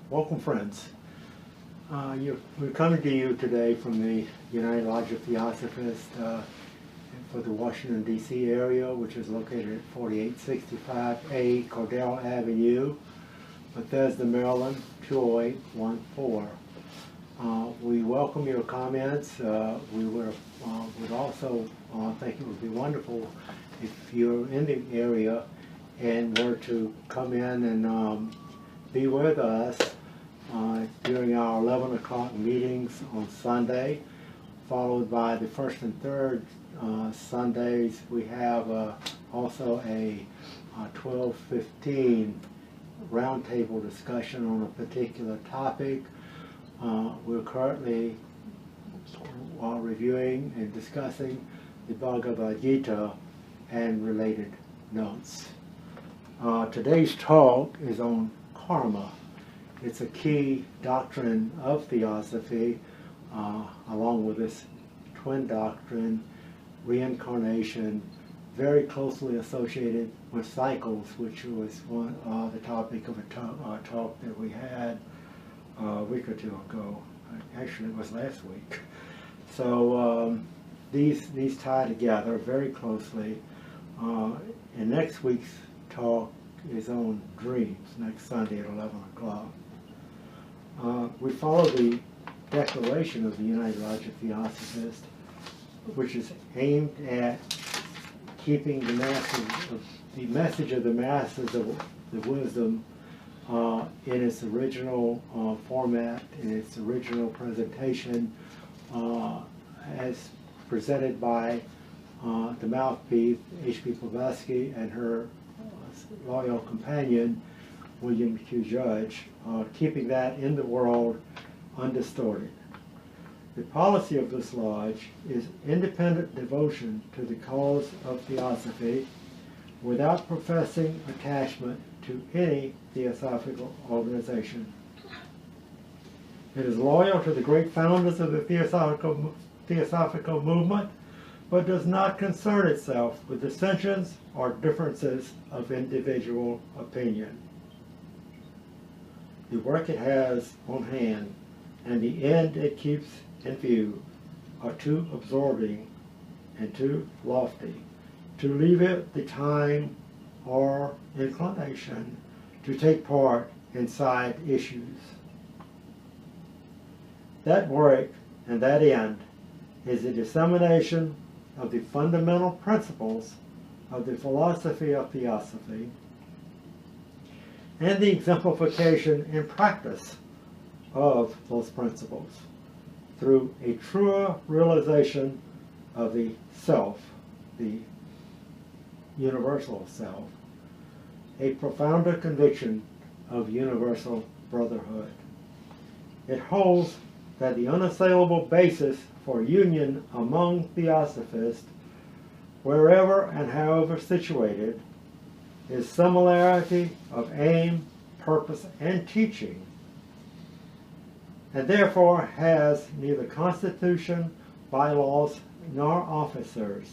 Welcome, friends. We're coming to you today from the United Lodge of Theosophists for the Washington, D.C. area, which is located at 4865A Cordell Avenue, Bethesda, Maryland, 20814. We welcome your comments. We would also think it would be wonderful if you're in the area and were to come in and be with us during our 11 o'clock meetings on Sunday, followed by the first and third Sundays. We have also a 12:15 roundtable discussion on a particular topic. We're currently reviewing and discussing the Bhagavad Gita and related notes. Today's talk is on karma. It's a key doctrine of Theosophy, along with this twin doctrine, reincarnation, very closely associated with cycles, which was the topic of a talk that we had a week or two ago. Actually, it was last week. So these tie together very closely. And next week's talk is on dreams, next Sunday at 11 o'clock. We follow the declaration of the United Lodge of Theosophists, which is aimed at keeping the message of the masses of the wisdom in its original format, in its original presentation, as presented by the mouthpiece, H.P. Blavatsky, and her loyal companion, William Q. Judge, keeping that in the world undistorted. The policy of this lodge is independent devotion to the cause of Theosophy without professing attachment to any theosophical organization. It is loyal to the great founders of the theosophical movement, but does not concern itself with dissensions or differences of individual opinion. The work it has on hand and the end it keeps in view are too absorbing and too lofty to leave it the time or inclination to take part in side issues. That work and that end is the dissemination of the fundamental principles of the philosophy of Theosophy and the exemplification in practice of those principles through a truer realization of the self, the universal self, a profounder conviction of universal brotherhood. It holds that the unassailable basis for union among Theosophists, wherever and however situated, is similarity of aim, purpose, and teaching, and therefore has neither constitution, bylaws, nor officers,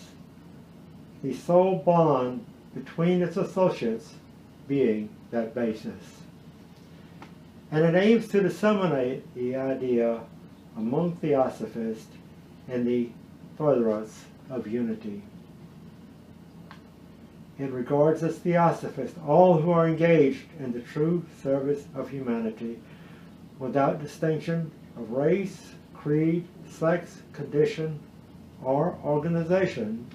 the sole bond between its associates being that basis. And it aims to disseminate the idea among Theosophists in the furtherance of unity. It regards as Theosophists all who are engaged in the true service of humanity without distinction of race, creed, sex, condition, or organization,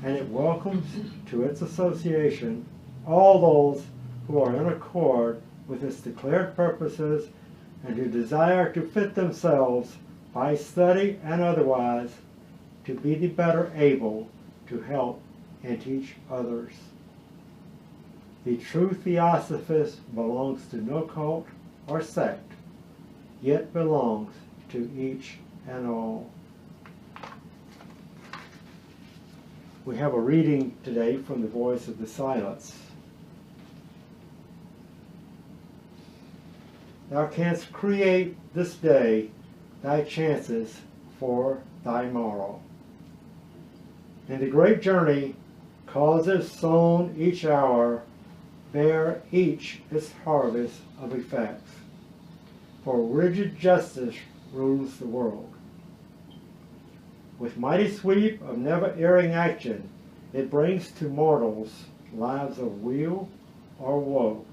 and it welcomes to its association all those who are in accord with its declared purposes and who desire to fit themselves by study and otherwise to be the better able to help and teach others. The true Theosophist belongs to no cult or sect, yet belongs to each and all. We have a reading today from the Voice of the Silence. Thou canst create this day thy chances for thy morrow. In the great journey, causes sown each hour bear each its harvest of effects. For rigid justice rules the world. With mighty sweep of never-erring action, it brings to mortals lives of weal or woe,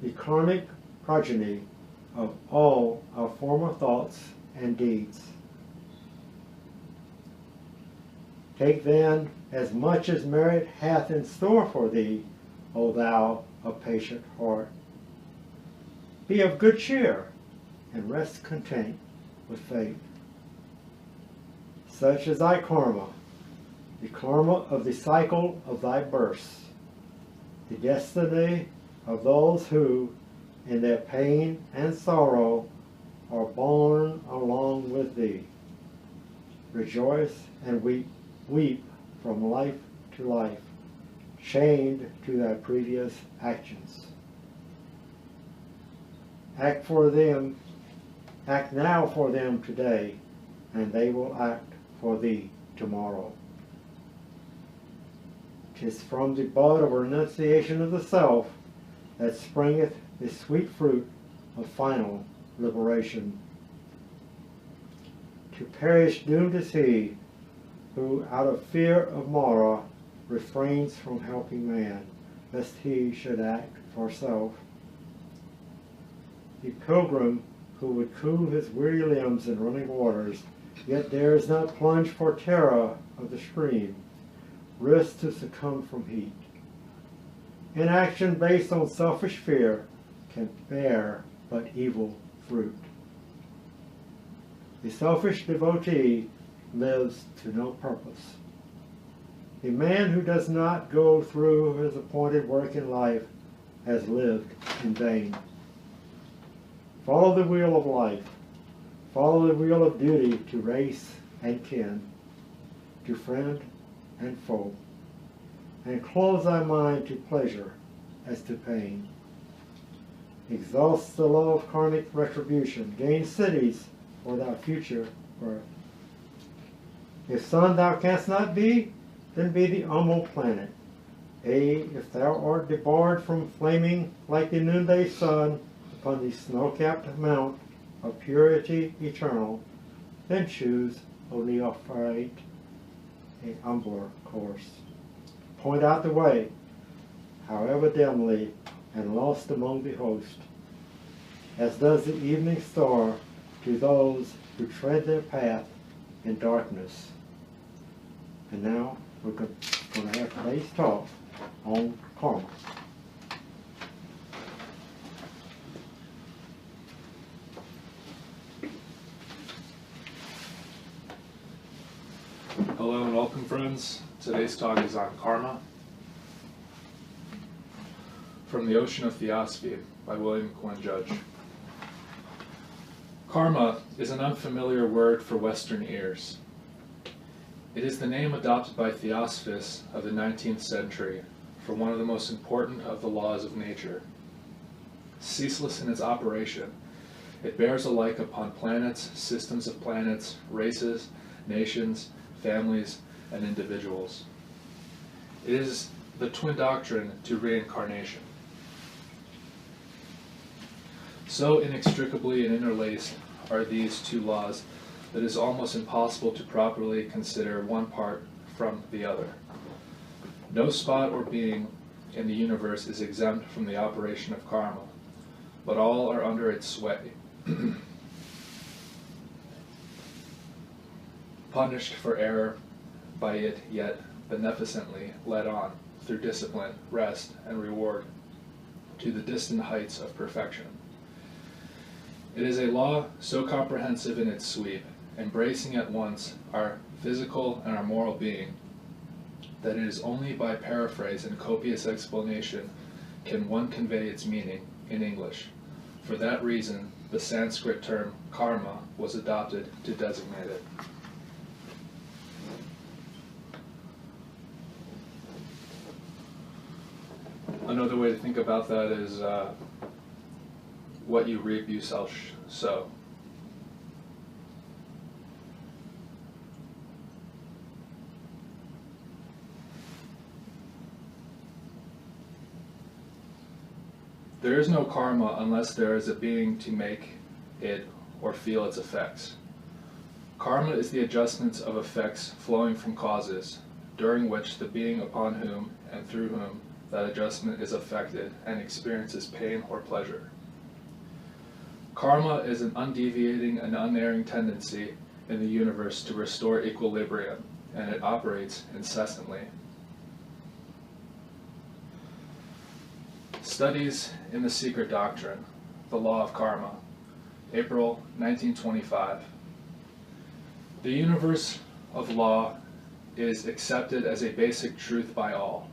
the karmic progeny of all our former thoughts and deeds. Take then as much as merit hath in store for thee, O thou of patient heart. Be of good cheer, and rest content with fate. Such is thy karma, the karma of the cycle of thy births, the destiny of those who, in their pain and sorrow, are born along with thee. Rejoice and weep from life to life, chained to thy previous actions. Act now for them today, and they will act for thee tomorrow. 'Tis from the bud of renunciation of the self that springeth the sweet fruit of final liberation. To perish doomed is he who, out of fear of Mara, refrains from helping man, lest he should act for self. The pilgrim who would cool his weary limbs in running waters, yet dares not plunge for terror of the stream, risks to succumb from heat. Inaction based on selfish fear can bear but evil fruit. The selfish devotee lives to no purpose. The man who does not go through his appointed work in life has lived in vain. Follow the wheel of life. Follow the wheel of duty to race and kin, to friend and foe, and close thy mind to pleasure as to pain. Exhaust the law of karmic retribution. Gain cities for thy future birth. If sun thou canst not be, then be the humble planet. If thou art debarred from flaming like the noonday sun upon the snow-capped mount of purity eternal, then choose, O neophyte, a humbler course. Point out the way, however dimly and lost among the host, as does the evening star to those who tread their path in darkness. And now we're going to have today's talk on karma. Hello and welcome, friends. Today's talk is on karma. From the Ocean of Theosophy by William Quinn Judge. Karma is an unfamiliar word for Western ears. It is the name adopted by Theosophists of the 19th century for one of the most important of the laws of nature. Ceaseless in its operation, it bears alike upon planets, systems of planets, races, nations, families, and individuals. It is the twin doctrine to reincarnation. So inextricably and interlaced are these two laws that it is almost impossible to properly consider one part from the other. No spot or being in the universe is exempt from the operation of karma, but all are under its sway. Punished for error by it, yet beneficently led on through discipline, rest, and reward to the distant heights of perfection. It is a law so comprehensive in its sweep, embracing at once our physical and our moral being, that it is only by paraphrase and copious explanation can one convey its meaning in English. For that reason, the Sanskrit term karma was adopted to designate it. Another way to think about that is what you reap, you shall sow. There is no karma unless there is a being to make it or feel its effects. Karma is the adjustments of effects flowing from causes, during which the being upon whom and through whom that adjustment is affected and experiences pain or pleasure. Karma is an undeviating and unerring tendency in the universe to restore equilibrium, and it operates incessantly. Studies in the Secret Doctrine, The Law of Karma, April 1925. The universe of law is accepted as a basic truth by all.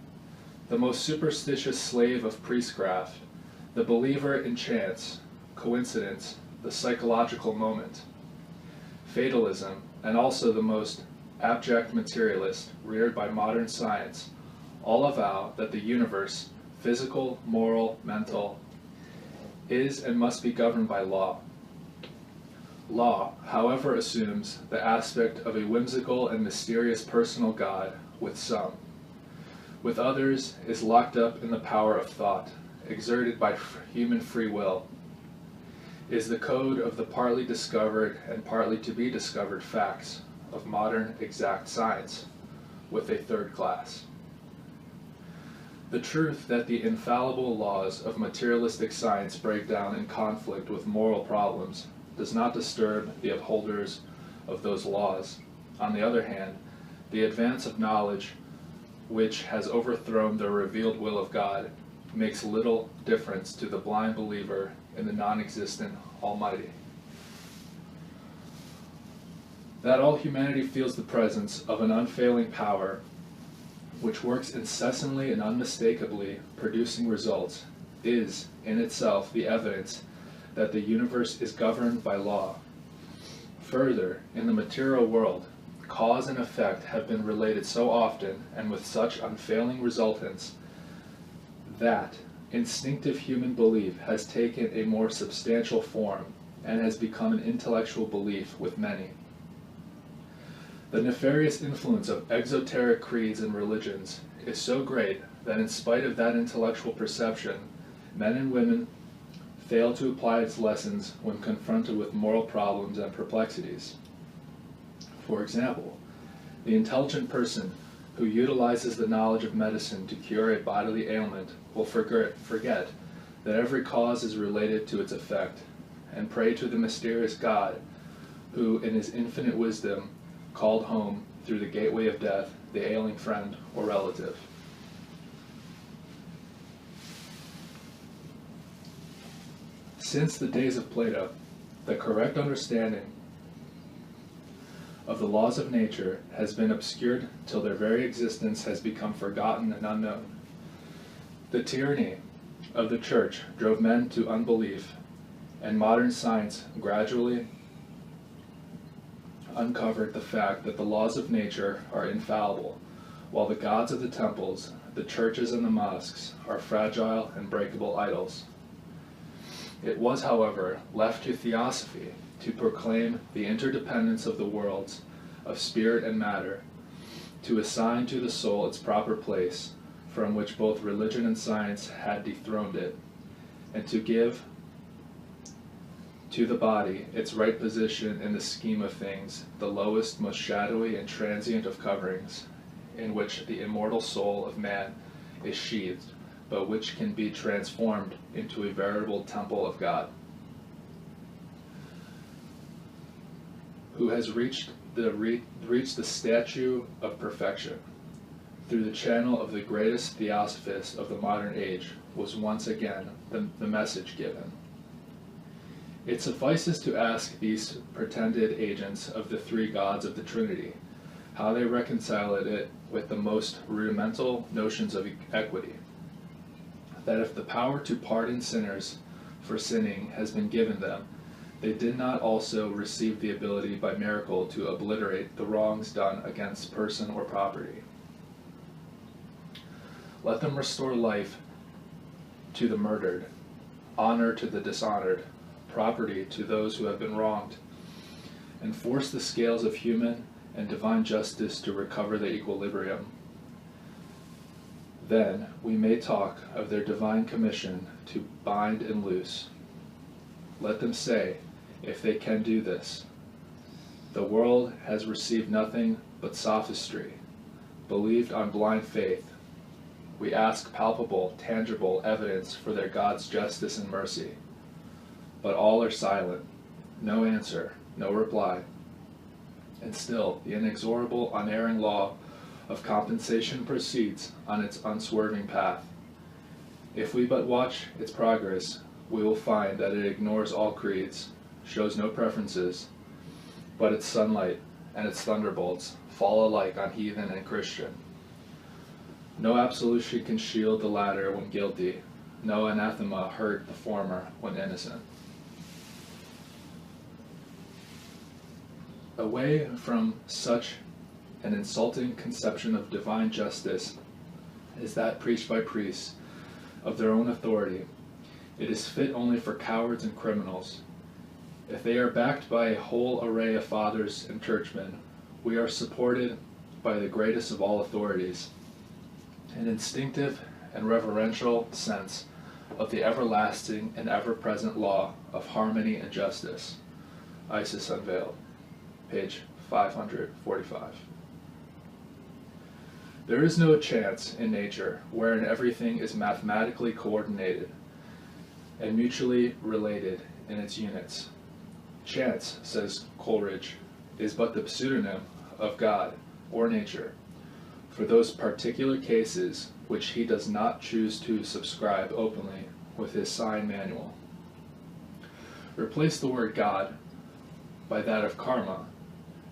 The most superstitious slave of priestcraft, the believer in chance, coincidence, the psychological moment, fatalism, and also the most abject materialist reared by modern science, all avow that the universe, physical, moral, mental, is and must be governed by law. Law, however, assumes the aspect of a whimsical and mysterious personal God with some. With others, is locked up in the power of thought, exerted by human free will, is the code of the partly discovered and partly to be discovered facts of modern exact science, with a third class. The truth that the infallible laws of materialistic science break down in conflict with moral problems does not disturb the upholders of those laws. On the other hand, the advance of knowledge, which has overthrown the revealed will of God, makes little difference to the blind believer in the non-existent Almighty. That all humanity feels the presence of an unfailing power which works incessantly and unmistakably, producing results, is in itself the evidence that the universe is governed by law. Further, in the material world, cause and effect have been related so often and with such unfailing resultants that instinctive human belief has taken a more substantial form and has become an intellectual belief with many. The nefarious influence of exoteric creeds and religions is so great that in spite of that intellectual perception, men and women fail to apply its lessons when confronted with moral problems and perplexities. For example, the intelligent person who utilizes the knowledge of medicine to cure a bodily ailment will forget that every cause is related to its effect, and pray to the mysterious God who, in his infinite wisdom, called home through the gateway of death the ailing friend or relative. Since the days of Plato, the correct understanding of the laws of nature has been obscured till their very existence has become forgotten and unknown. The tyranny of the Church drove men to unbelief, and modern science gradually uncovered the fact that the laws of nature are infallible, while the gods of the temples, the churches, and the mosques are fragile and breakable idols. It was, however, left to Theosophy to proclaim the interdependence of the worlds of spirit and matter, to assign to the soul its proper place, from which both religion and science had dethroned it, and to give to the body its right position in the scheme of things, the lowest, most shadowy and transient of coverings, in which the immortal soul of man is sheathed, but which can be transformed into a veritable temple of God, who has reached the statue of perfection. Through the channel of the greatest theosophist of the modern age was once again the message given. It suffices to ask these pretended agents of the three gods of the Trinity how they reconcile it with the most rudimental notions of equity. That if the power to pardon sinners for sinning has been given them, they did not also receive the ability by miracle to obliterate the wrongs done against person or property. Let them restore life to the murdered, honor to the dishonored, property to those who have been wronged, and force the scales of human and divine justice to recover their equilibrium. Then we may talk of their divine commission to bind and loose. Let them say, if they can do this. The world has received nothing but sophistry, believed on blind faith. We ask palpable, tangible evidence for their God's justice and mercy. But all are silent, no answer, no reply. And still, the inexorable, unerring law of compensation proceeds on its unswerving path. If we but watch its progress, we will find that it ignores all creeds, shows no preferences, but its sunlight and its thunderbolts fall alike on heathen and Christian. No absolution can shield the latter when guilty, no anathema hurt the former when innocent. Away from such an insulting conception of divine justice as that preached by priests of their own authority, it is fit only for cowards and criminals. If they are backed by a whole array of fathers and churchmen, we are supported by the greatest of all authorities, an instinctive and reverential sense of the everlasting and ever-present law of harmony and justice. Isis Unveiled, page 545. There is no chance in nature wherein everything is mathematically coordinated and mutually related in its units. Chance, says Coleridge, is but the pseudonym of God or nature for those particular cases which he does not choose to subscribe openly with his sign manual. Replace the word God by that of karma,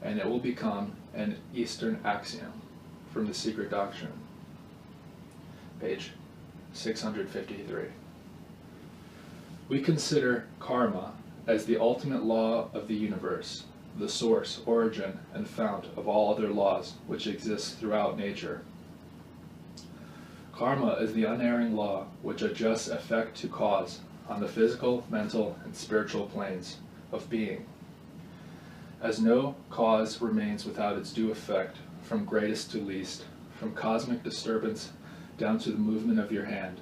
and it will become an Eastern axiom from the Secret Doctrine, page 653. We consider karma as the ultimate law of the universe, the source, origin, and fount of all other laws which exist throughout nature. Karma is the unerring law which adjusts effect to cause on the physical, mental, and spiritual planes of being. As no cause remains without its due effect, from greatest to least, from cosmic disturbance down to the movement of your hand.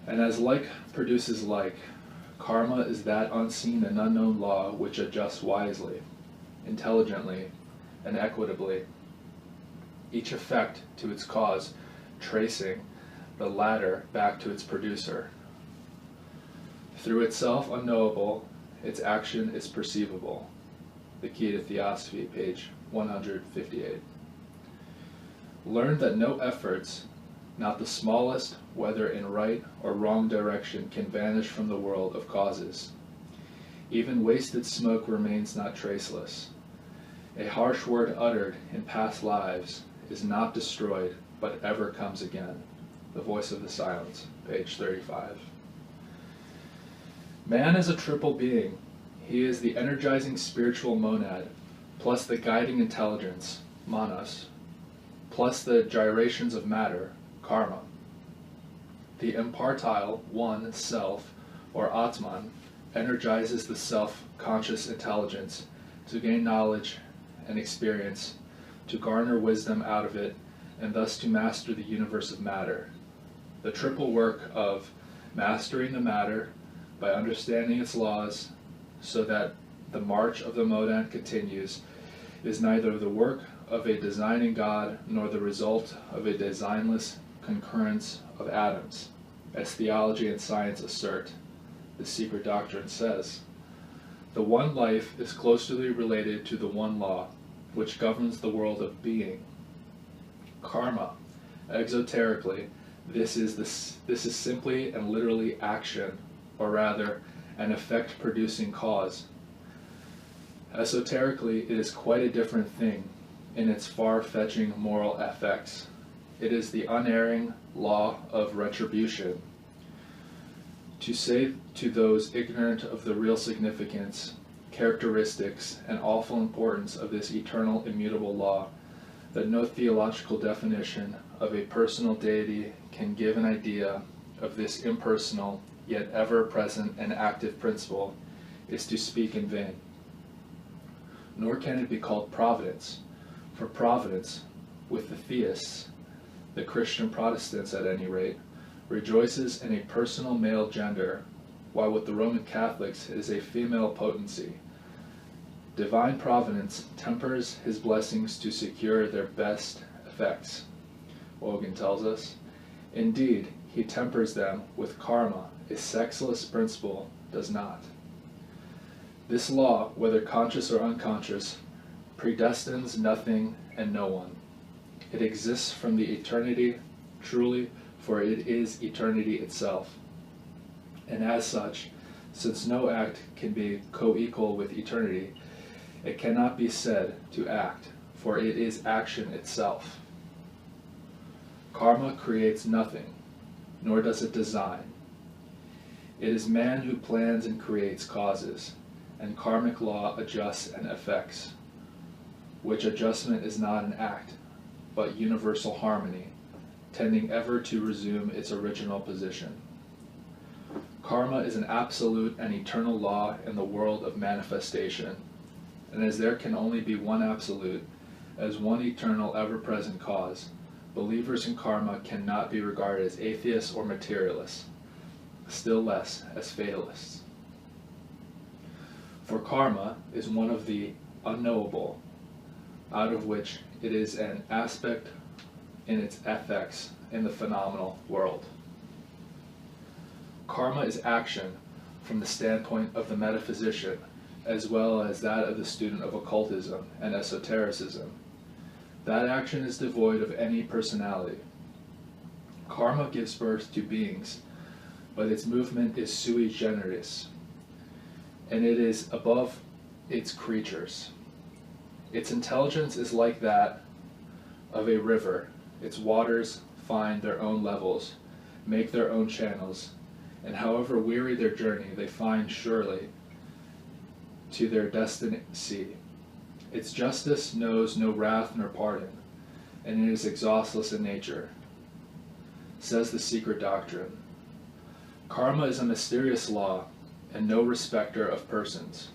And as like produces like, karma is that unseen and unknown law which adjusts wisely, intelligently, and equitably, each effect to its cause, tracing the latter back to its producer. Through itself unknowable, its action is perceivable. The Key to Theosophy, page 158. Learn that no efforts, not the smallest, whether in right or wrong direction, can vanish from the world of causes. Even wasted smoke remains not traceless. A harsh word uttered in past lives is not destroyed, but ever comes again. The Voice of the Silence, page 35. Man is a triple being. He is the energizing spiritual monad, plus the guiding intelligence, manas, plus the gyrations of matter, karma. The impartile one self, or Atman, energizes the self-conscious intelligence to gain knowledge and experience, to garner wisdom out of it, and thus to master the universe of matter. The triple work of mastering the matter by understanding its laws so that the march of the monad continues is neither the work of a designing God nor the result of a designless concurrence of atoms, as theology and science assert. The Secret Doctrine says, the one life is closely related to the one law, which governs the world of being. Karma, exoterically, this is simply and literally action, or rather, an effect-producing cause. Esoterically, it is quite a different thing in its far-fetching moral effects. It is the unerring law of retribution. To say to those ignorant of the real significance, characteristics, and awful importance of this eternal immutable law, that no theological definition of a personal deity can give an idea of this impersonal, yet ever-present and active principle, is to speak in vain. Nor can it be called providence, for providence, with the theists, the Christian Protestants at any rate, rejoices in a personal male gender, while with the Roman Catholics it is a female potency. Divine providence tempers his blessings to secure their best effects, Wogan tells us. Indeed, he tempers them with karma, a sexless principle does not. This law, whether conscious or unconscious, predestines nothing and no one. It exists from the eternity, truly, for it is eternity itself. And as such, since no act can be co-equal with eternity, it cannot be said to act, for it is action itself. Karma creates nothing, nor does it design. It is man who plans and creates causes, and karmic law adjusts and affects, which adjustment is not an act, but universal harmony, tending ever to resume its original position. Karma is an absolute and eternal law in the world of manifestation, and as there can only be one absolute, as one eternal ever-present cause, believers in karma cannot be regarded as atheists or materialists, still less as fatalists. For karma is one of the unknowable, out of which it is an aspect in its effects in the phenomenal world. Karma is action from the standpoint of the metaphysician, as well as that of the student of occultism and esotericism. That action is devoid of any personality. Karma gives birth to beings, but its movement is sui generis, and it is above its creatures. Its intelligence is like that of a river. Its waters find their own levels, make their own channels, and however weary their journey, they find surely to their destiny. Its justice knows no wrath nor pardon, and it is exhaustless in nature, says the secret doctrine. Karma is a mysterious law, and no respecter of persons.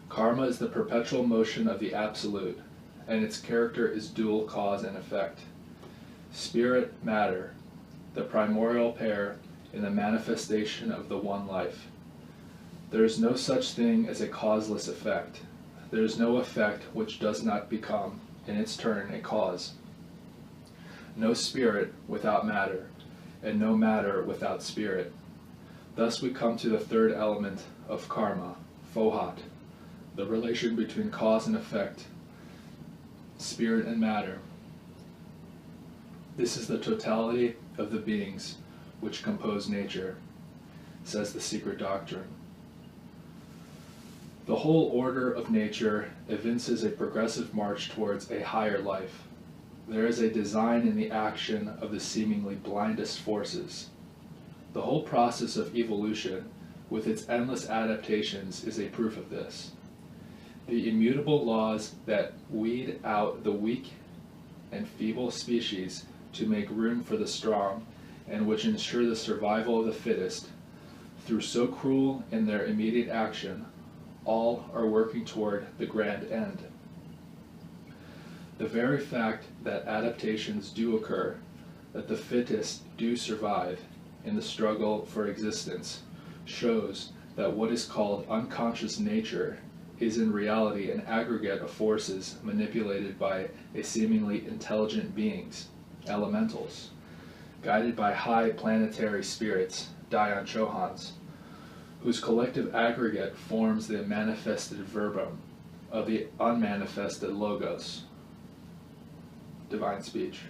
Karma is the perpetual motion of the absolute, and its character is dual cause and effect. Spirit, matter, the primordial pair in the manifestation of the one life. There is no such thing as a causeless effect. There is no effect which does not become, in its turn, a cause. No spirit without matter, and no matter without spirit. Thus we come to the third element of karma, fohat, the relation between cause and effect, spirit and matter. This is the totality of the beings which compose nature, says the secret doctrine. The whole order of nature evinces a progressive march towards a higher life. There is a design in the action of the seemingly blindest forces. The whole process of evolution, with its endless adaptations, is a proof of this. The immutable laws that weed out the weak and feeble species to make room for the strong, and which ensure the survival of the fittest, through so cruel in their immediate action, all are working toward the grand end. The very fact that adaptations do occur, that the fittest do survive in the struggle for existence, shows that what is called unconscious nature is in reality an aggregate of forces manipulated by a seemingly intelligent beings, elementals, guided by high planetary spirits, Dayan Chohans, whose collective aggregate forms the manifested verbum of the unmanifested logos, divine speech,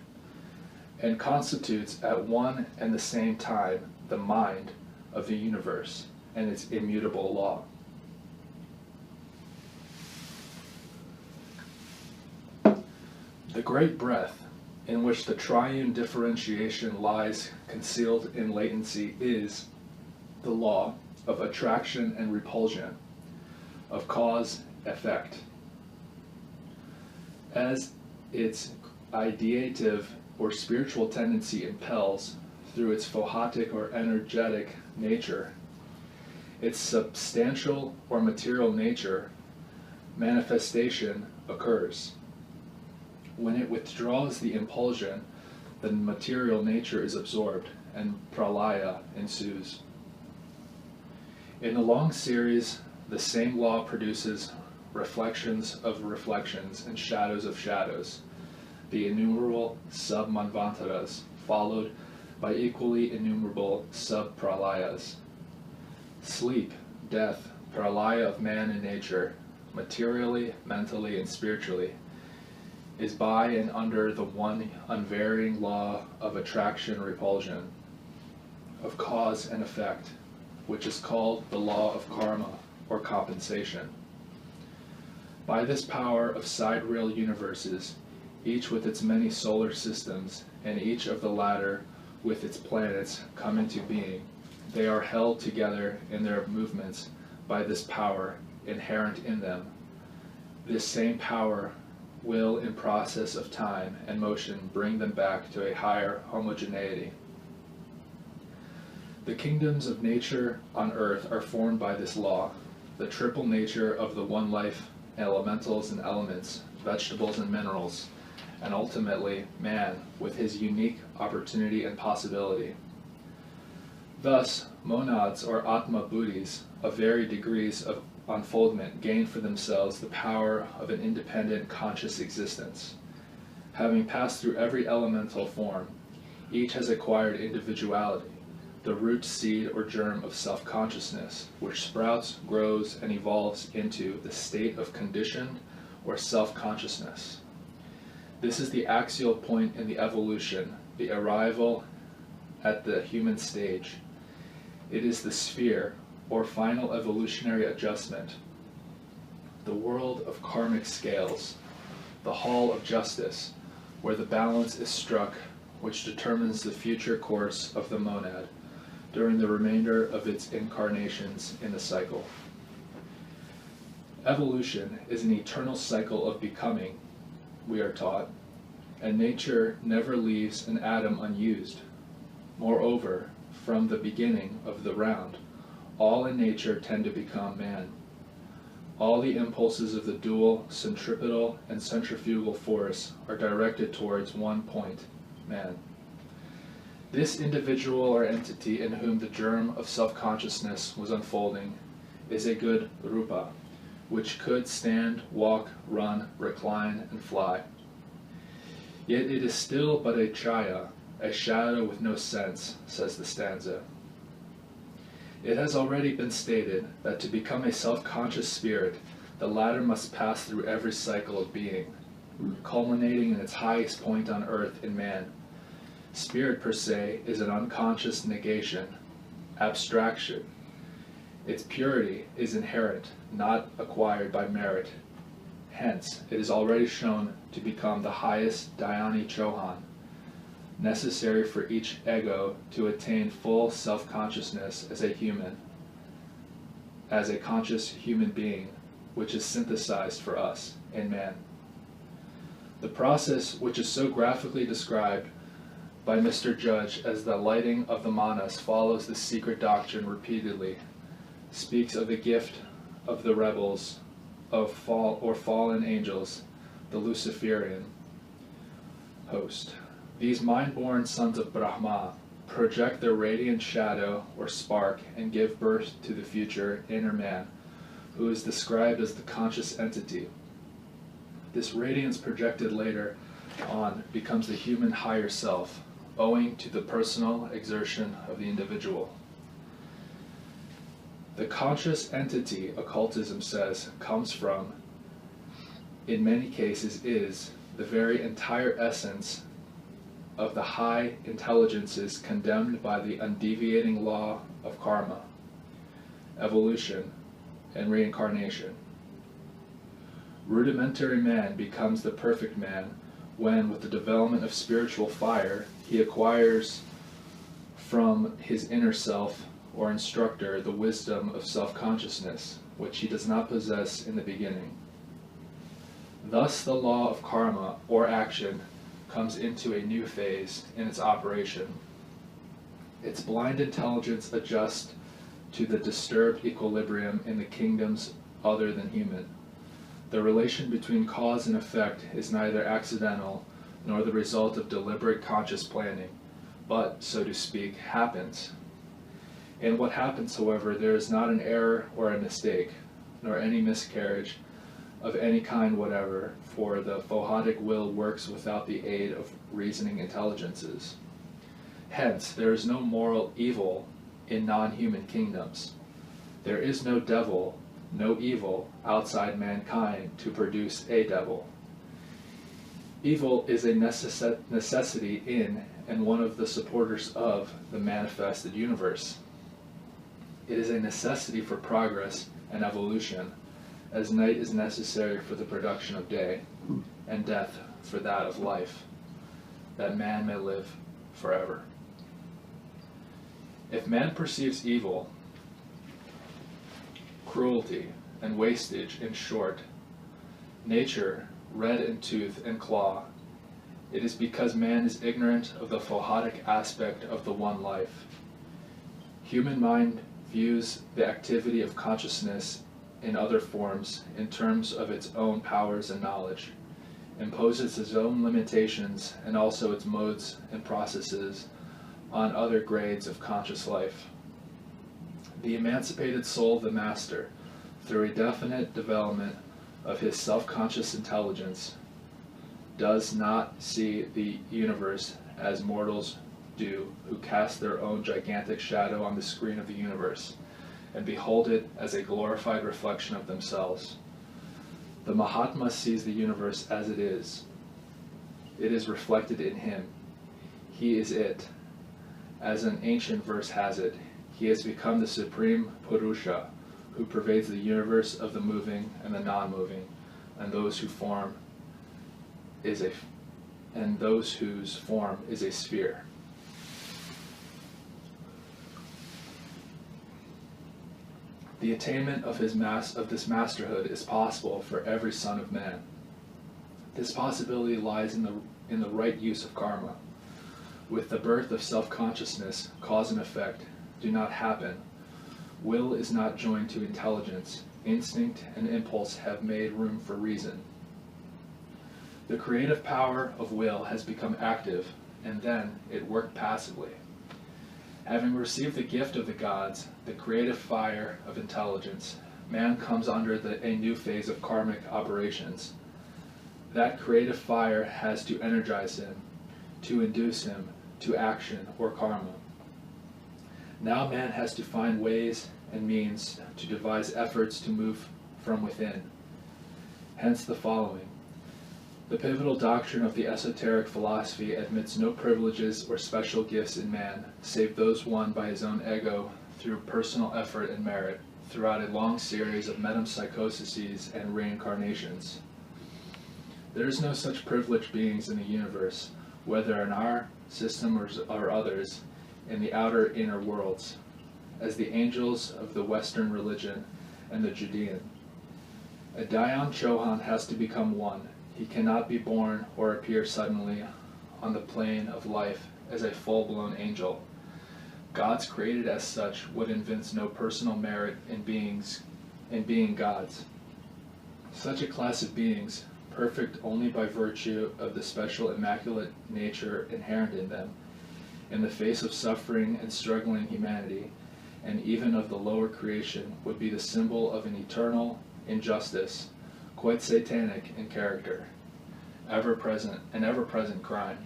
and constitutes at one and the same time the mind of the universe and its immutable law. The great breath in which the triune differentiation lies concealed in latency is the law of attraction and repulsion, of cause-effect. As its ideative or spiritual tendency impels, through its phohatic or energetic nature, its substantial or material nature, manifestation occurs. When it withdraws the impulsion, the material nature is absorbed, and pralaya ensues. In the long series, the same law produces reflections of reflections and shadows of shadows, the innumerable sub-manvantaras, followed by equally innumerable sub-pralayas. Sleep, death, pralaya of man and nature, materially, mentally, and spiritually, is by and under the one unvarying law of attraction-repulsion, of cause and effect, which is called the law of karma, or compensation. By this power of sidereal universes, each with its many solar systems, and each of the latter with its planets come into being, they are held together in their movements by this power inherent in them. This same power will, in process of time and motion, bring them back to a higher homogeneity. The kingdoms of nature on earth are formed by this law, the triple nature of the one life, elementals and elements, vegetables and minerals, and ultimately man with his unique opportunity and possibility. Thus, monads or atma buddhis of varied degrees of unfoldment gain for themselves the power of an independent conscious existence. Having passed through every elemental form, each has acquired individuality, the root seed or germ of self-consciousness, which sprouts, grows, and evolves into the state of conditioned or self-consciousness. This is the axial point in the evolution, the arrival at the human stage. It is the sphere, or final evolutionary adjustment, the world of karmic scales, the hall of justice, where the balance is struck, which determines the future course of the monad during the remainder of its incarnations in the cycle. Evolution is an eternal cycle of becoming, we are taught, and nature never leaves an atom unused. Moreover, from the beginning of the round, all in nature tend to become man. All the impulses of the dual, centripetal, and centrifugal force are directed towards one point, man. This individual or entity in whom the germ of self-consciousness was unfolding is a good rupa, which could stand, walk, run, recline, and fly. Yet it is still but a chaya, a shadow with no sense, says the stanza. It has already been stated that to become a self-conscious spirit, the latter must pass through every cycle of being, culminating in its highest point on earth in man. Spirit per se is an unconscious negation, abstraction. Its purity is inherent, not acquired by merit. Hence, it is already shown to become the highest dhyani chohan, necessary for each ego to attain full self-consciousness as a human, as a conscious human being, which is synthesized for us in man. The process, which is so graphically described by Mr. Judge as the lighting of the manas, follows the secret doctrine repeatedly, speaks of the gift of the rebels, of fallen angels, the Luciferian host. These mind-born sons of Brahma project their radiant shadow or spark and give birth to the future inner man, who is described as the conscious entity. This radiance projected later on becomes the human higher self, owing to the personal exertion of the individual. The conscious entity, occultism says, comes from, in many cases is, the very entire essence of the high intelligences condemned by the undeviating law of karma, evolution, and reincarnation. Rudimentary man becomes the perfect man when, with the development of spiritual fire, he acquires from his inner self or instructor the wisdom of self-consciousness, which he does not possess in the beginning. Thus the law of karma, or action, comes into a new phase in its operation. Its blind intelligence adjusts to the disturbed equilibrium in the kingdoms other than human. The relation between cause and effect is neither accidental nor the result of deliberate conscious planning, but, so to speak, happens. In what happens, however, there is not an error or a mistake, nor any miscarriage of any kind whatever, for the Phohotic will works without the aid of reasoning intelligences. Hence, there is no moral evil in non-human kingdoms. There is no devil, no evil outside mankind to produce a devil. Evil is a necessity in and one of the supporters of the manifested universe. It is a necessity for progress and evolution, as night is necessary for the production of day, and death for that of life, that man may live forever. If man perceives evil, cruelty, and wastage, in short, nature, red in tooth and claw, it is because man is ignorant of the Phohotic aspect of the one life. Human mind views the activity of consciousness in other forms in terms of its own powers and knowledge, imposes its own limitations and also its modes and processes on other grades of conscious life. The emancipated soul of the master, through a definite development of his self-conscious intelligence, does not see the universe as mortals do, who cast their own gigantic shadow on the screen of the universe, and behold it as a glorified reflection of themselves. The Mahatma sees the universe as it is. It is reflected in him. He is it. As an ancient verse has it, he has become the supreme Purusha, who pervades the universe of the moving and the non-moving, and those whose form is a sphere. The attainment of this masterhood is possible for every son of man. This possibility lies in the right use of karma. With the birth of self-consciousness, cause and effect do not happen. Will is not joined to intelligence. Instinct and impulse have made room for reason. The creative power of will has become active, and then it worked passively. Having received the gift of the gods, the creative fire of intelligence, man comes under a new phase of karmic operations. That creative fire has to energize him, to induce him to action or karma. Now man has to find ways and means to devise efforts to move from within. Hence the following. The pivotal doctrine of the esoteric philosophy admits no privileges or special gifts in man, save those won by his own ego through personal effort and merit, throughout a long series of metempsychoses and reincarnations. There is no such privileged beings in the universe, whether in our system or others, in the outer inner worlds, as the angels of the Western religion and the Judean. A Dayan Chohan has to become one. He cannot be born or appear suddenly on the plane of life as a full-blown angel. Gods created as such would evince no personal merit in being gods. Such a class of beings, perfect only by virtue of the special immaculate nature inherent in them, in the face of suffering and struggling humanity, and even of the lower creation, would be the symbol of an eternal injustice, quite satanic in character, ever-present crime.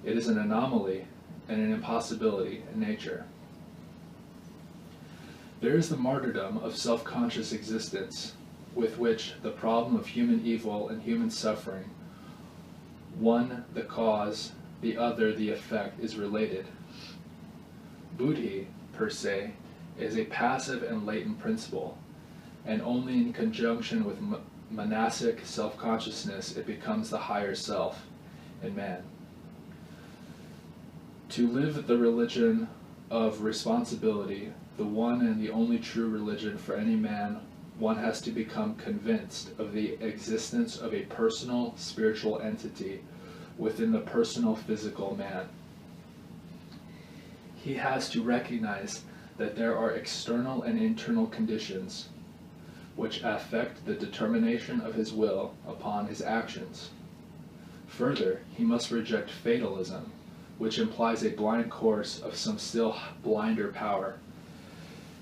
It is an anomaly and an impossibility in nature. There is the martyrdom of self-conscious existence, with which the problem of human evil and human suffering, one the cause, the other the effect, is related. Buddhi, per se, is a passive and latent principle, and only in conjunction with monastic self-consciousness it becomes the higher self in man. To live the religion of responsibility, the one and the only true religion for any man, one has to become convinced of the existence of a personal spiritual entity within the personal physical man. He has to recognize that there are external and internal conditions which affect the determination of his will upon his actions. Further, he must reject fatalism, which implies a blind course of some still blinder power,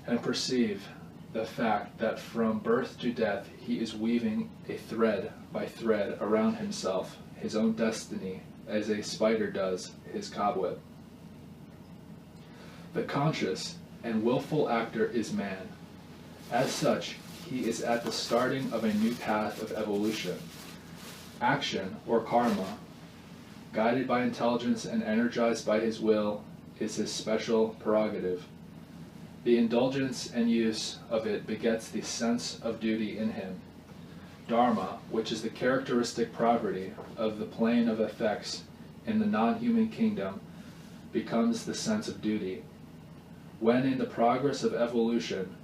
and perceive the fact that from birth to death he is weaving a thread by thread around himself his own destiny, as a spider does his cobweb. The conscious and willful actor is man. As such, he is at the starting of a new path of evolution. Action, or karma, guided by intelligence and energized by his will, is his special prerogative. The indulgence and use of it begets the sense of duty in him. Dharma, which is the characteristic property of the plane of effects in the non-human kingdom, becomes the sense of duty. When in the progress of evolution,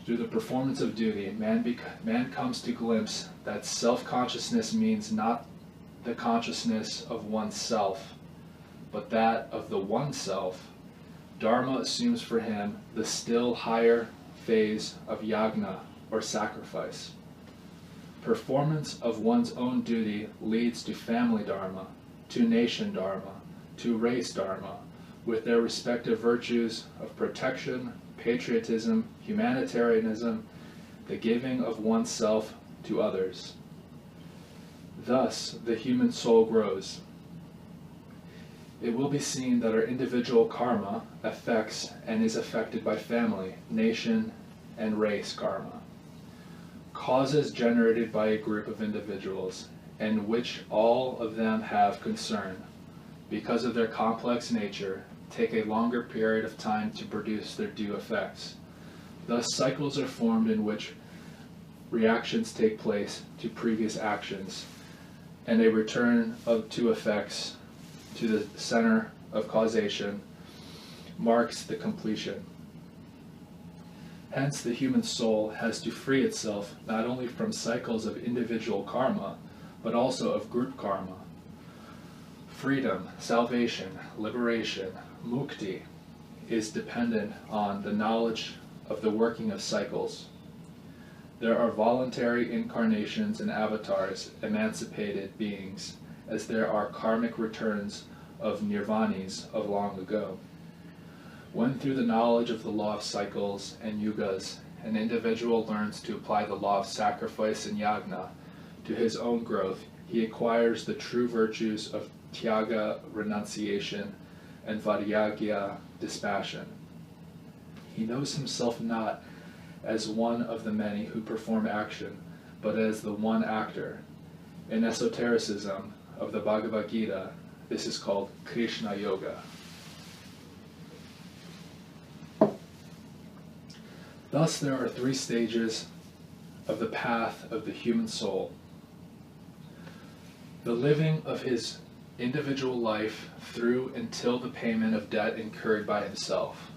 through the performance of duty, man comes to glimpse that self-consciousness means not the consciousness of oneself, but that of the one-self, Dharma assumes for him the still higher phase of yagna, or sacrifice. Performance of one's own duty leads to family dharma, to nation dharma, to race dharma, with their respective virtues of protection, patriotism, humanitarianism, the giving of oneself to others. Thus, the human soul grows. It will be seen that our individual karma affects and is affected by family, nation, and race karma. Causes generated by a group of individuals, and which all of them have concern, because of their complex nature, take a longer period of time to produce their due effects. Thus, cycles are formed in which reactions take place to previous actions, and a return to effects to the center of causation marks the completion. Hence, the human soul has to free itself not only from cycles of individual karma, but also of group karma. Freedom, salvation, liberation, mukti, is dependent on the knowledge of the working of cycles. There are voluntary incarnations and avatars, emancipated beings, as there are karmic returns of nirvanis of long ago. When through the knowledge of the law of cycles and yugas, an individual learns to apply the law of sacrifice and yagna to his own growth, he acquires the true virtues of tyaga, renunciation, and vairagya, dispassion. He knows himself not as one of the many who perform action, but as the one actor. In esotericism of the Bhagavad Gita, this is called Krishna Yoga. Thus, there are three stages of the path of the human soul. The living of his individual life through until the payment of debt incurred by himself.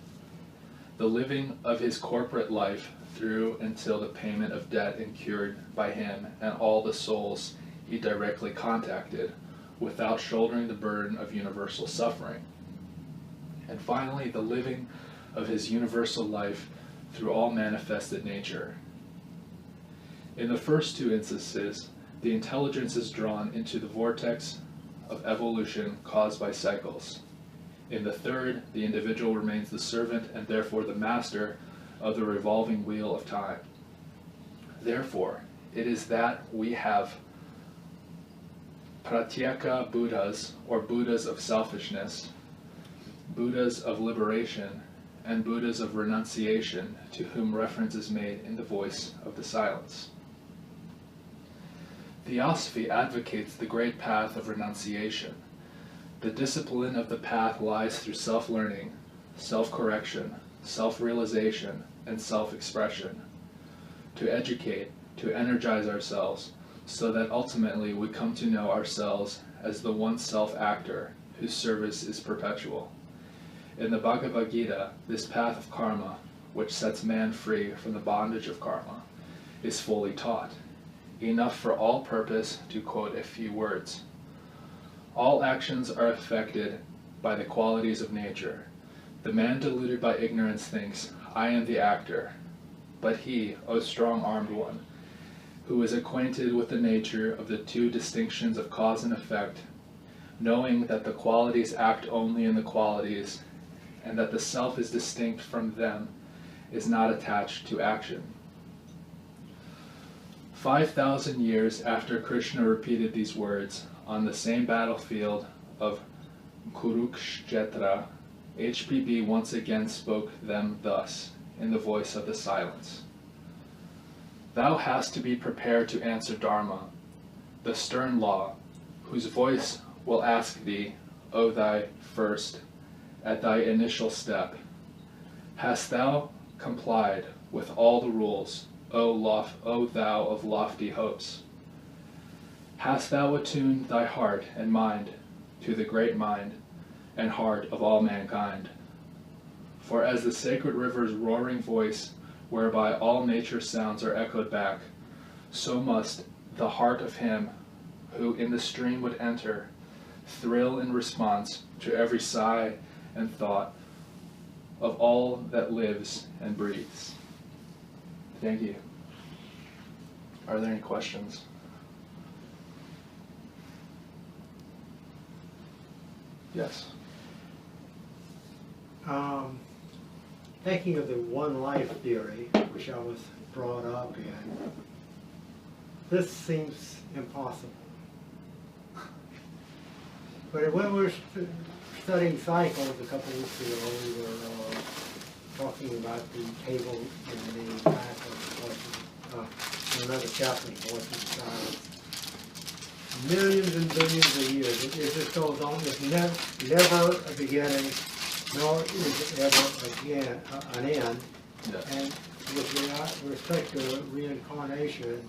The living of his corporate life through until the payment of debt incurred by him and all the souls he directly contacted, without shouldering the burden of universal suffering. And finally, the living of his universal life through all manifested nature. In the first two instances, the intelligence is drawn into the vortex of evolution caused by cycles. In the third, the individual remains the servant and therefore the master of the revolving wheel of time. Therefore, it is that we have pratyeka Buddhas, or Buddhas of selfishness, Buddhas of liberation, and Buddhas of renunciation, to whom reference is made in the voice of the silence. Theosophy advocates the great path of renunciation. The discipline of the path lies through self-learning, self-correction, self-realization, and self-expression. To educate, to energize ourselves, so that ultimately we come to know ourselves as the one self-actor whose service is perpetual. In the Bhagavad Gita, this path of karma, which sets man free from the bondage of karma, is fully taught. Enough for all purpose to quote a few words. All actions are affected by the qualities of nature. The man deluded by ignorance thinks, I am the actor. But he, O strong-armed one, who is acquainted with the nature of the two distinctions of cause and effect, knowing that the qualities act only in the qualities, and that the self is distinct from them, is not attached to action. 5,000 years after Krishna repeated these words, on the same battlefield of Kurukshetra, HPB once again spoke them thus, in the voice of the silence. Thou hast to be prepared to answer Dharma, the stern law, whose voice will ask thee, O thy first, at thy initial step. Hast thou complied with all the rules, O thou of lofty hopes? Hast thou attuned thy heart and mind to the great mind and heart of all mankind? For as the sacred river's roaring voice, whereby all nature's sounds are echoed back, so must the heart of him who in the stream would enter thrill in response to every sigh and thought of all that lives and breathes. Thank you. Are there any questions? Yes. Thinking of the one life theory, which I was brought up in, this seems impossible. But when we were studying cycles a couple of weeks ago, we were talking about the table in the back of another chapter of Voices of Silence. Millions and billions of years, it just goes on. There's never a beginning, nor is it ever an end. Yes. And with respect to reincarnation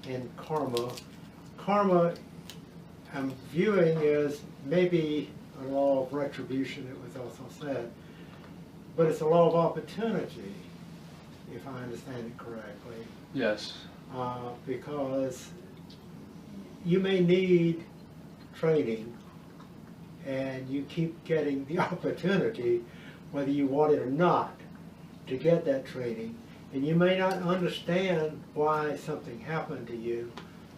and karma I'm viewing as maybe a law of retribution, it was also said, but it's a law of opportunity, if I understand it correctly. Yes. Because you may need training, and you keep getting the opportunity, whether you want it or not, to get that training. And you may not understand why something happened to you,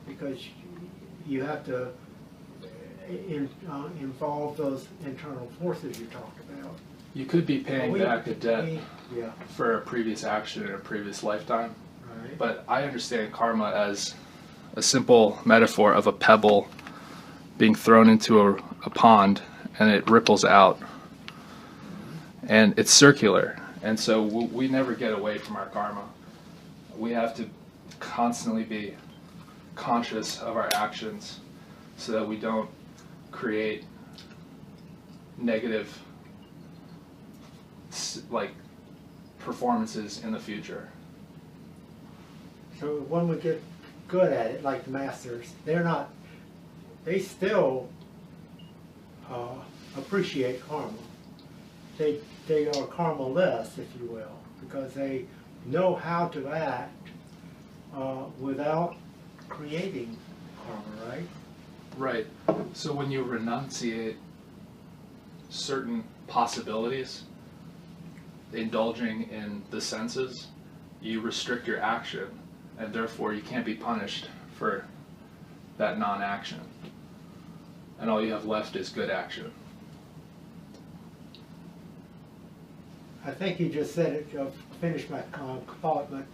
because you have to involve those internal forces you talked about. You could be paying back a debt yeah. for a previous action in a previous lifetime. Right. But I understand karma as a simple metaphor of a pebble being thrown into a pond, and it ripples out. And it's circular. And so we never get away from our karma. We have to constantly be conscious of our actions so that we don't create negative performances in the future. So one would get good at it, like the masters. They still appreciate karma. They are karma-less, if you will, because they know how to act without creating karma, right? Right. So when you renunciate certain possibilities, indulging in the senses, you restrict your action, and therefore you can't be punished for that non-action. And all you have left is good action. I think you just said it, finish my thought, but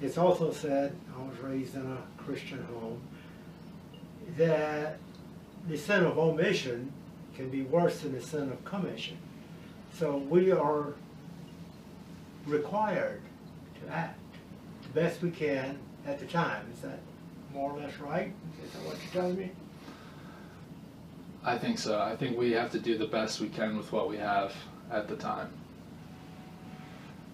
it's also said, I was raised in a Christian home, that the sin of omission can be worse than the sin of commission. So we are required to act the best we can at the time. Is that more or less right? Is that what you're telling me? I think so. I think we have to do the best we can with what we have at the time.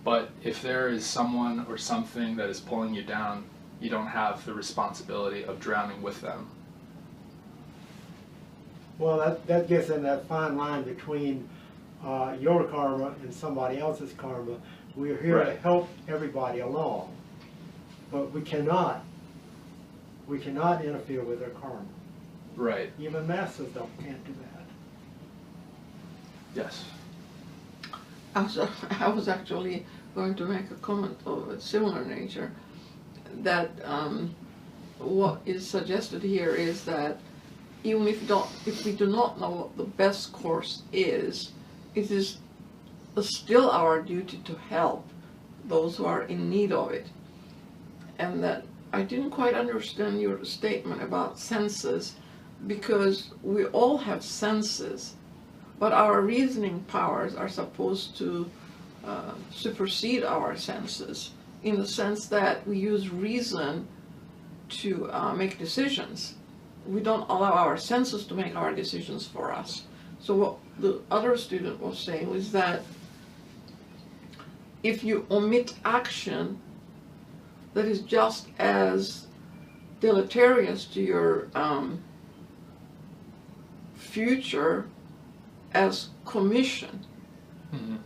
But if there is someone or something that is pulling you down, you don't have the responsibility of drowning with them. Well, that gets in that fine line between your karma and somebody else's karma. We're here to help everybody along, but we cannot interfere with their karma. Right. Even masters can't do that. Yes. I was actually going to make a comment of a similar nature, that what is suggested here is that even if we do not know what the best course is, it is still our duty to help those who are in need of it. And that I didn't quite understand your statement about senses, because we all have senses, but our reasoning powers are supposed to supersede our senses, in the sense that we use reason to make decisions. We don't allow our senses to make our decisions for us. So what the other student was saying was that if you omit action, that is just as deleterious to your future as commission. Mm-hmm.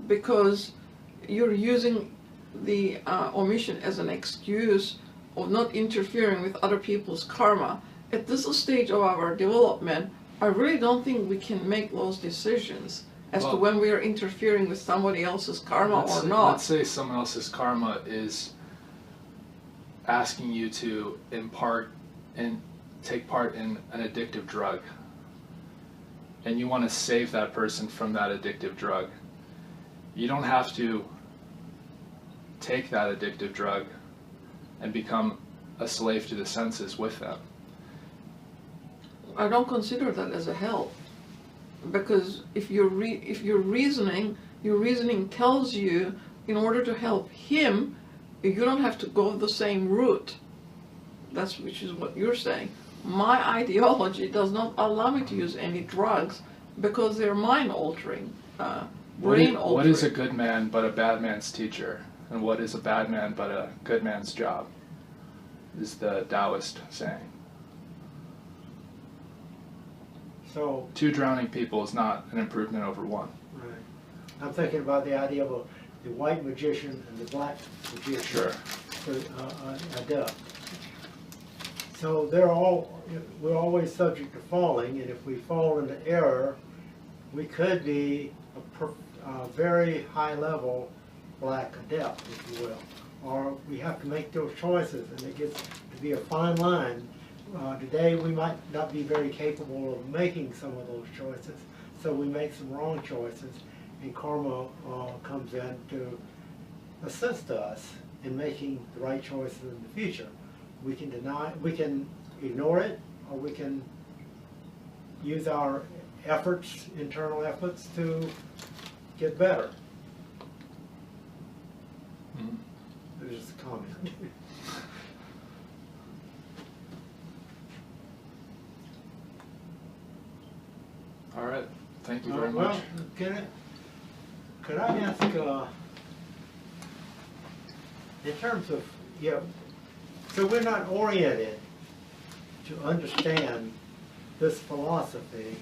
Because you're using the omission as an excuse of not interfering with other people's karma. At this stage of our development, I really don't think we can make those decisions as to when we are interfering with somebody else's karma or not. Let's say someone else's karma is asking you to impart and take part in an addictive drug, and you want to save that person from that addictive drug. You don't have to take that addictive drug and become a slave to the senses with them. I don't consider that as a help, because if your reasoning tells you in order to help him, you don't have to go the same route. Which is what you're saying. My ideology does not allow me to use any drugs because they're mind altering, brain altering. What is a good man but a bad man's teacher? And what is a bad man but a good man's job? Is the Taoist saying. So, two drowning people is not an improvement over one. right. I'm thinking about the idea of the white magician and the black magician. Sure. Adept. So we're always subject to falling, and if we fall into error, we could be a very high level black adept, if you will. Or we have to make those choices, and it gets to be a fine line. Today we might not be very capable of making some of those choices, so we make some wrong choices, and karma comes in to assist us in making the right choices in the future. We can ignore it, or we can use our efforts, internal efforts, to get better. Mm-hmm. There's just a comment. All right. Thank you very much. Well, could I ask, in terms of, so we're not oriented to understand this philosophy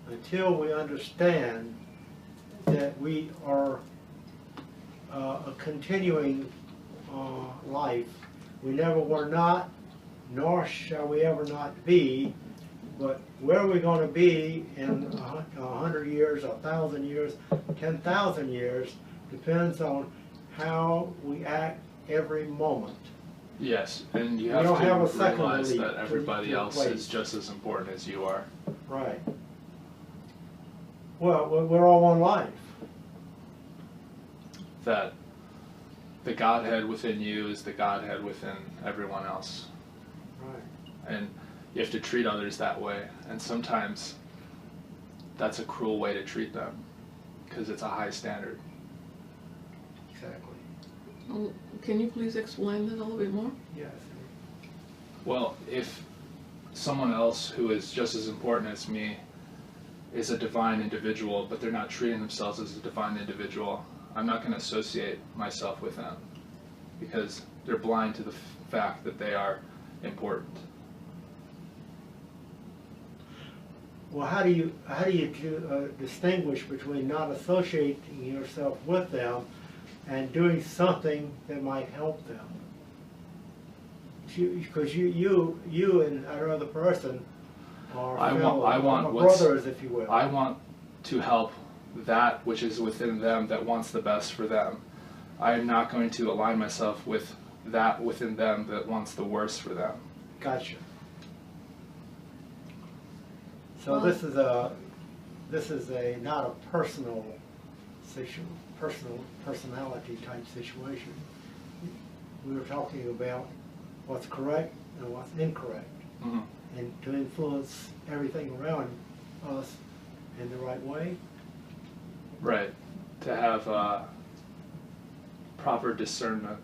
until we understand that we are a continuing life. We never were not, nor shall we ever not be, but where we're going to be in 100 years, 1,000 years, 10,000 years depends on how we act every moment. Yes, and you have to realize that everybody else is just as important as you are. Right. Well, we're all one life. That the Godhead within you is the Godhead within everyone else. Right. And you have to treat others that way. And sometimes that's a cruel way to treat them, because it's a high standard. Exactly. Can you please explain that a little bit more? Yes. Well, if someone else who is just as important as me is a divine individual, but they're not treating themselves as a divine individual, I'm not going to associate myself with them, because they're blind to the fact that they are important. Well, how do you distinguish between not associating yourself with them and doing something that might help them? Because you and that other person are brothers, if you will. I want to help that which is within them that wants the best for them. I am not going to align myself with that within them that wants the worst for them. Gotcha. So this is a not a personality type situation. We were talking about what's correct and what's incorrect, Mm-hmm. and to influence everything around us in the right way. Right. To have proper discernment.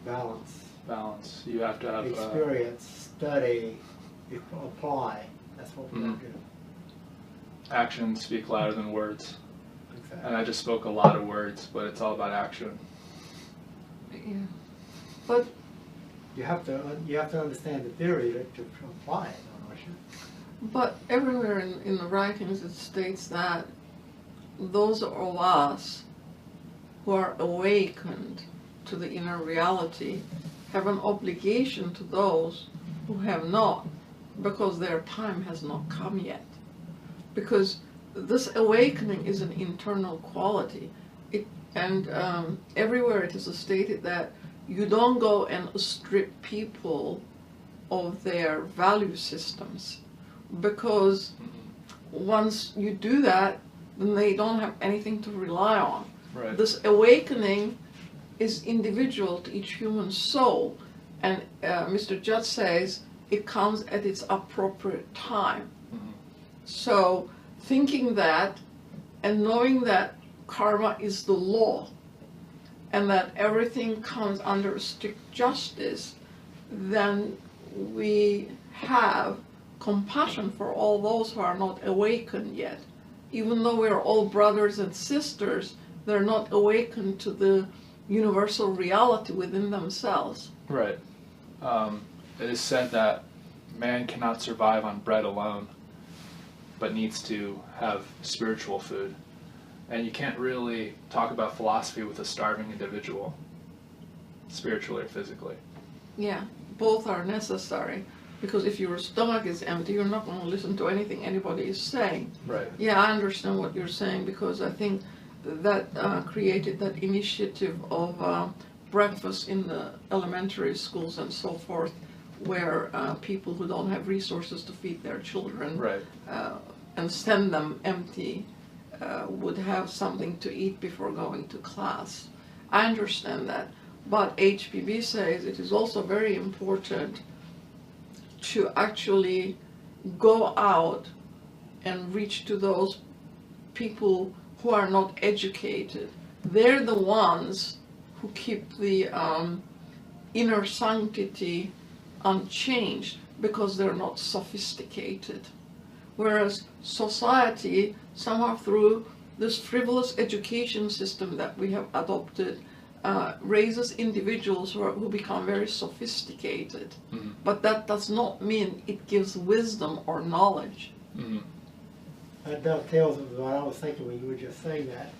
Balance. You have to have experience, study, apply. That's what we have to do. actions speak louder than words. Exactly. And I just spoke a lot of words, but it's all about action. Yeah. But You have to understand the theory to apply it, don't you? But everywhere in the writings it states that those of us who are awakened to the inner reality have an obligation to those who have not, because their time has not come yet. Because this awakening is an internal quality. Everywhere it is stated that you don't go and strip people of their value systems, because once you do that, then they don't have anything to rely on. Right. This awakening is individual to each human soul, and Mr. Judd says it comes at its appropriate time. Mm-hmm. So thinking that and knowing that karma is the law and that everything comes under strict justice, then we have compassion for all those who are not awakened yet. Even though we're all brothers and sisters, they're not awakened to the universal reality within themselves. Right. It is said that man cannot survive on bread alone, but needs to have spiritual food. And you can't really talk about philosophy with a starving individual, spiritually or physically. Yeah, both are necessary, because if your stomach is empty, you're not going to listen to anything anybody is saying. Right. Yeah, I understand what you're saying, because I think that created that initiative of breakfast in the elementary schools and so forth, where people who don't have resources to feed their children Right. And send them empty would have something to eat before going to class. I understand that, but HPB says it is also very important to actually go out and reach to those people who are not educated. They're the ones who keep the inner sanctity unchanged, because they're not sophisticated. Whereas society, somehow through this frivolous education system that we have adopted, raises individuals who become very sophisticated. Mm-hmm. But that does not mean it gives wisdom or knowledge. Mm-hmm. That dovetails with what I was thinking when you were just saying that.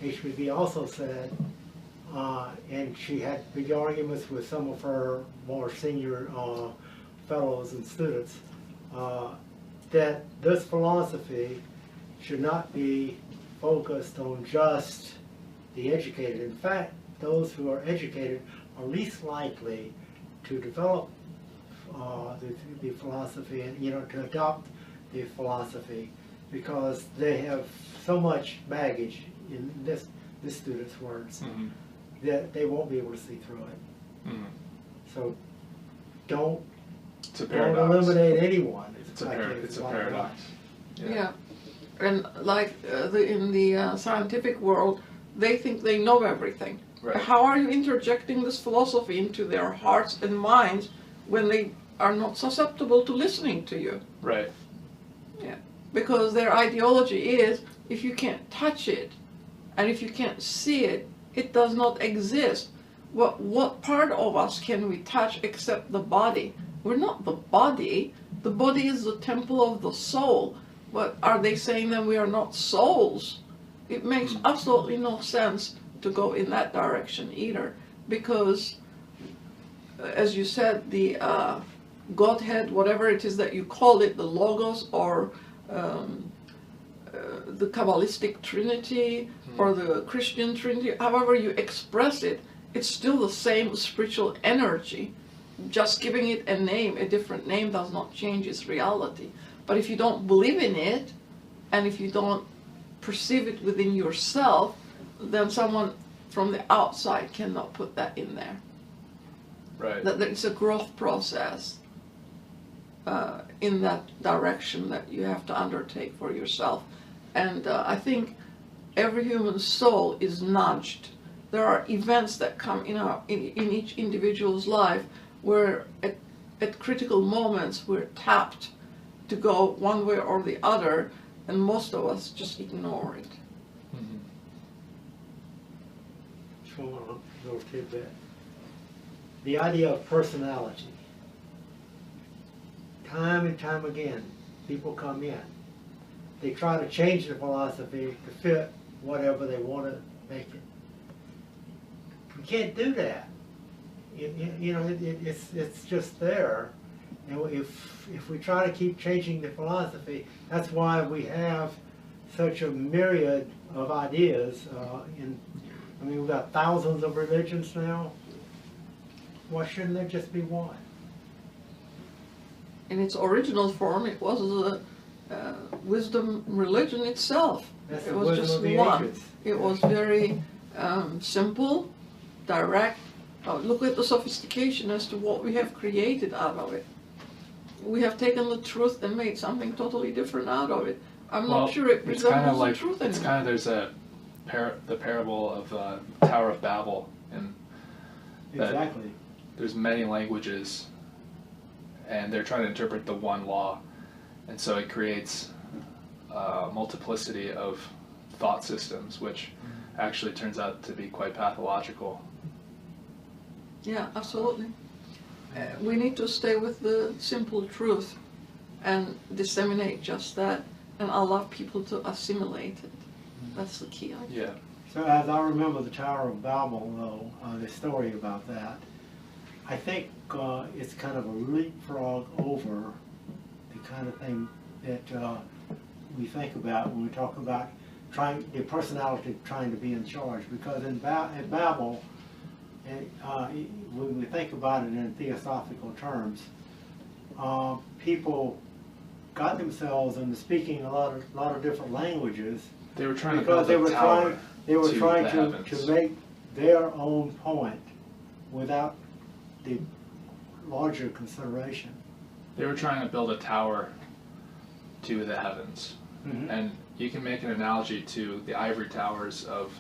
HPB also said, and she had big arguments with some of her more senior fellows and students, that this philosophy should not be focused on just the educated. In fact, those who are educated are least likely to develop the philosophy and, to adopt the philosophy, because they have so much baggage, in this student's words, Mm-hmm. that they won't be able to see through it. Mm-hmm. So don't It's a paradox. eliminate anyone. It's a paradox. Yeah. And like in the scientific world, they think they know everything. Right. How are you interjecting this philosophy into their hearts and minds when they are not susceptible to listening to you? Right. Yeah. Because their ideology is, if you can't touch it, and if you can't see it, it does not exist. What part of us can we touch except the body? We're not the body. The body is the temple of the soul. But are they saying that we are not souls? It makes absolutely no sense to go in that direction either, because, as you said, the Godhead, whatever it is that you call it, the Logos, or the Kabbalistic Trinity, or the Christian Trinity, however you express it, it's still the same spiritual energy. just giving it a name, a different name, does not change its reality. But if you don't believe in it, and if you don't perceive it within yourself, then someone from the outside cannot put that in there. Right. That it's a growth process in that direction that you have to undertake for yourself. And I think every human soul is nudged. There are events that come in each individual's life where at critical moments we're tapped to go one way or the other, and most of us just ignore it. Mm-hmm. Just one little tidbit. The idea of personality. Time and time again, people come in. They try to change the philosophy to fit whatever they want to make it. You can't do that. It's just there. And if we try to keep changing the philosophy, that's why we have such a myriad of ideas. We've got thousands of religions now. Why shouldn't there just be one? In its original form, it was the wisdom religion itself. That's It the was wisdom just of the one. ancients. It was very simple, direct. Look at the sophistication as to what we have created out of it. We have taken the truth and made something totally different out of it. I'm not sure it it's kind of resembles like the truth it's anymore. kind of there's the parable of Tower of Babel, and that Exactly. there's many languages, and they're trying to interpret the one law, and so it creates a multiplicity of thought systems, which actually turns out to be quite pathological. Yeah, absolutely. We need to stay with the simple truth and disseminate just that and allow people to assimilate it. That's the key, I think. Yeah. So as I remember the Tower of Babel, though, the story about that, I think it's kind of a leapfrog over the kind of thing that we think about when we talk about the personality trying to be in charge. Because in Babel, when we think about it in theosophical terms, people got themselves into speaking a lot of different languages. They were trying because to build a tower they were to trying the to heavens. make their own point without the larger consideration. They were trying to build a tower to the heavens. Mm-hmm. And you can make an analogy to the ivory towers of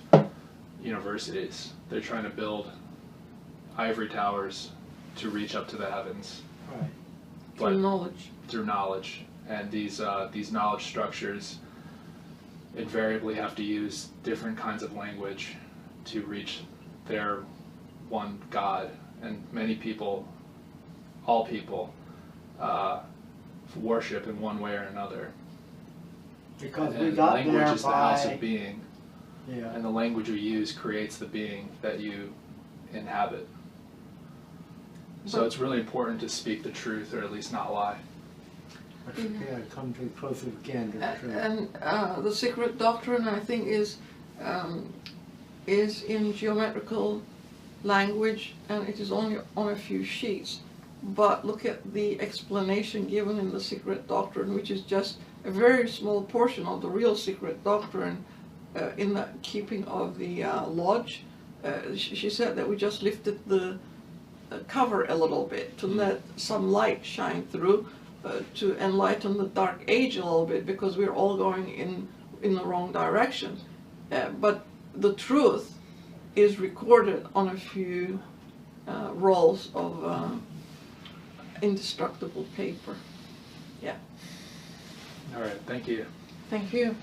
universities. They're trying to build ivory towers to reach up to the heavens. Right. But Through knowledge. through knowledge. And these knowledge structures invariably have to use different kinds of language to reach their one God. And many people, all people, worship in one way or another. Because we And got language there is the house by of being, yeah. and the language you use creates the being that you inhabit. So it's really important to speak the truth, or at least not lie. Yeah, come to closer again to the truth. And the secret doctrine, I think, is in geometrical language, and it is only on a few sheets. But look at the explanation given in the secret doctrine, which is just a very small portion of the real secret doctrine in the keeping of the lodge. She said that we just lifted the cover a little bit to let some light shine through, to enlighten the dark age a little bit, because we're all going in the wrong direction. But the truth is recorded on a few rolls of indestructible paper. Yeah. All right, thank you. Thank you.